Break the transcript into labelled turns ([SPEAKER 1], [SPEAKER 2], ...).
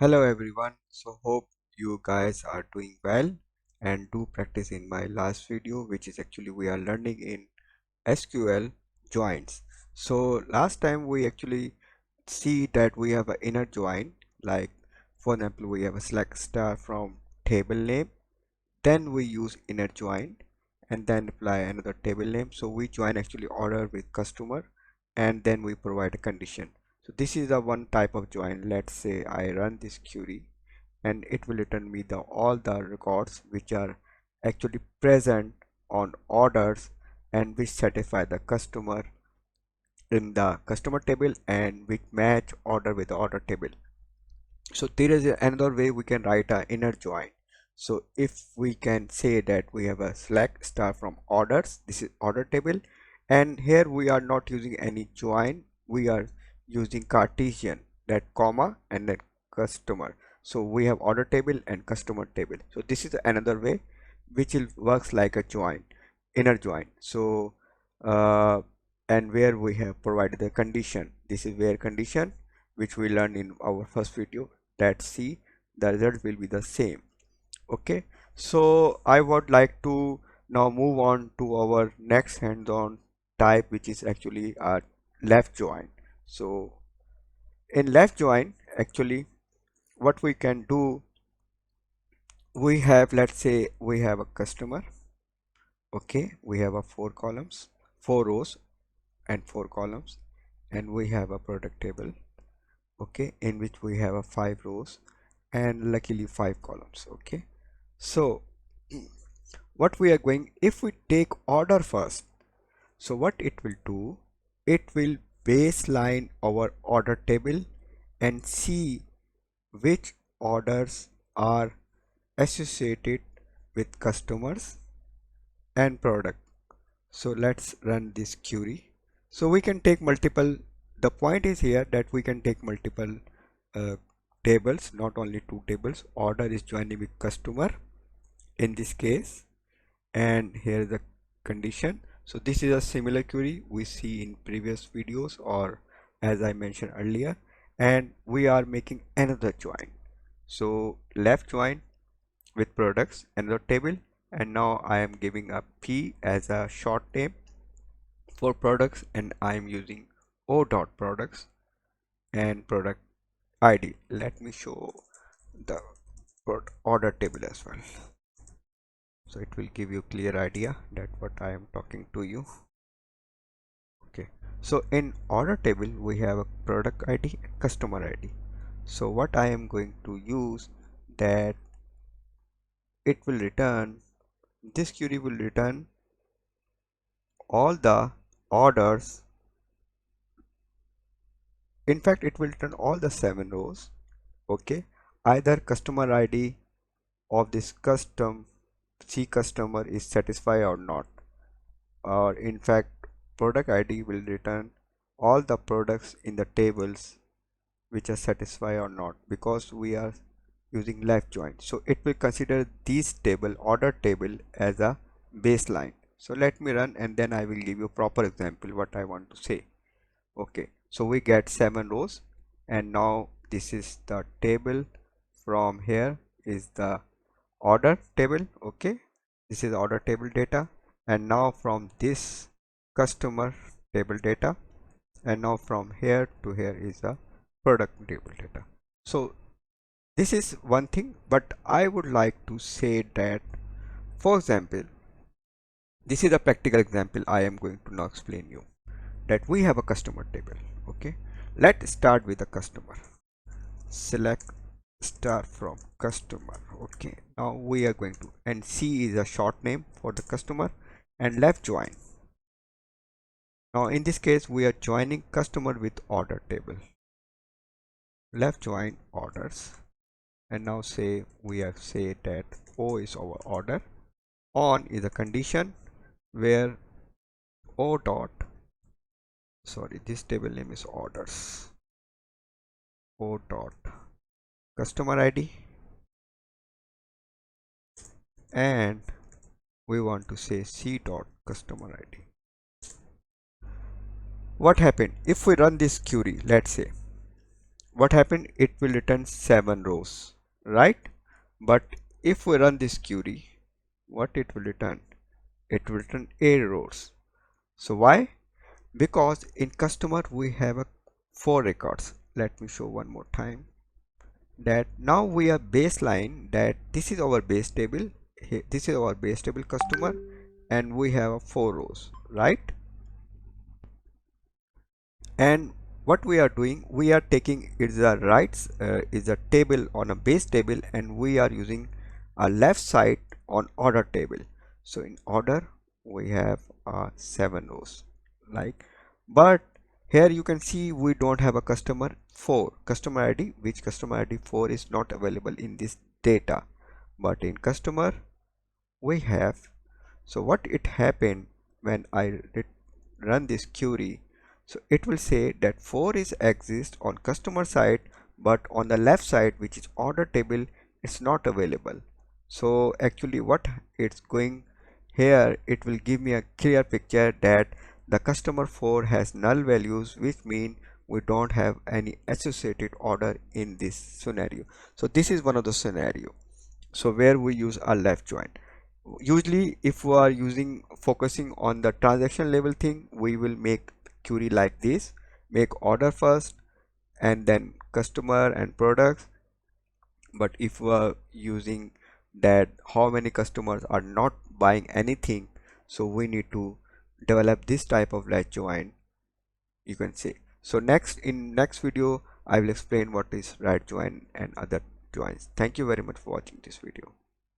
[SPEAKER 1] Hello everyone, so hope you guys are doing well and do practice in my last video, which is actually we are learning in SQL joins. So last time we actually see that we have an inner join, like for example we have a select star from table name, then we use inner join and then apply another table name. So we join actually order with customer and then we provide a condition. So this is the one type of join. Let's say I run this query and it will return me the all the records which are actually present on orders and which satisfy the customer in the customer table and which match order with the order table. So there is another way we can write a inner join. So if we can say that we have a select star from orders, this is order table, and here we are not using any join, we are using Cartesian, that comma and then customer. So we have order table and customer table. So this is another way which will works like a join, inner join. So and where we have provided the condition, this is where condition which we learned in our first video, that see the result will be the same. Okay, so I would like to now move on to our next hands-on type, which is actually a left join. So in left join, actually what we can do, we have, let's say we have a customer. Okay, we have a four rows and four columns, and we have a product table, okay, in which we have a 5 rows and luckily 5 columns. Okay, so what we are going, if we take order first, so what it will do, it will baseline our order table and see which orders are associated with customers and product. So let's run this query. So we can take multiple, the point is here that we can take multiple uh, tables, not only two tables. Order is joining with customer in this case, and here is the condition. So this is a similar query we see in previous videos, or as I mentioned earlier, and we are making another join. So left join with products, another table, and now I am giving a P as a short name for products, and I am using O dot products and product ID. Let me show the order table as well, so it will give you clear idea that what I am talking to you. Okay, so in order table we have a product ID and customer ID. So what I am going to use, that it will return, this query will return all the orders. In fact, it will return all the 7 rows. Okay, either customer ID of this C customer is satisfied or not, or in fact product ID will return all the products in the tables which are satisfied or not, because we are using left join. So it will consider this table, order table, as a baseline. So let me run and then I will give you proper example what I want to say. Okay, so we get 7 rows, and now this is the table. From here is the order table. Okay, this is order table data, and now from this customer table data, and now from here to here is a product table data. So this is one thing, but I would like to say that, for example, this is a practical example I am going to now explain you, that we have a customer table. Okay, let's start with the customer. Select star from customer. Okay, now we are going to, and C is a short name for the customer, and left join. Now in this case we are joining customer with order table. Left join orders, and now say we have said that O is our order. On is a condition where O dot, sorry, this table name is orders, O dot customer ID, and we want to say C dot customer ID. What happened if we run this query? Let's say what happened? It will return 7 rows, right? But if we run this query, what it will return? It will return 8 rows. So why? Because in customer we have a 4 records. Let me show one more time. That now we are baseline, that this is our base table. This is our base table customer, and we have 4 rows, right? And what we are doing, we are taking is a rights is a table on a base table, and we are using a left side on order table. So in order we have 7 rows, like, but here you can see we don't have a customer 4 customer id, which customer id 4 is not available in this data, but in customer we have. So what it happened when I run this query, so it will say that 4 is exist on customer side, but on the left side, which is order table, it's not available. So actually what it's going here, it will give me a clear picture that the customer 4 has null values, which mean we don't have any associated order in this scenario. So this is one of the scenario, so where we use a left join. Usually if we are using focusing on the transaction level thing, we will make query like this: make order first and then customer and products. But if we are using that how many customers are not buying anything, so we need to develop this type of left join, you can say. So next video I will explain what is right join and other joins. Thank you very much for watching this video.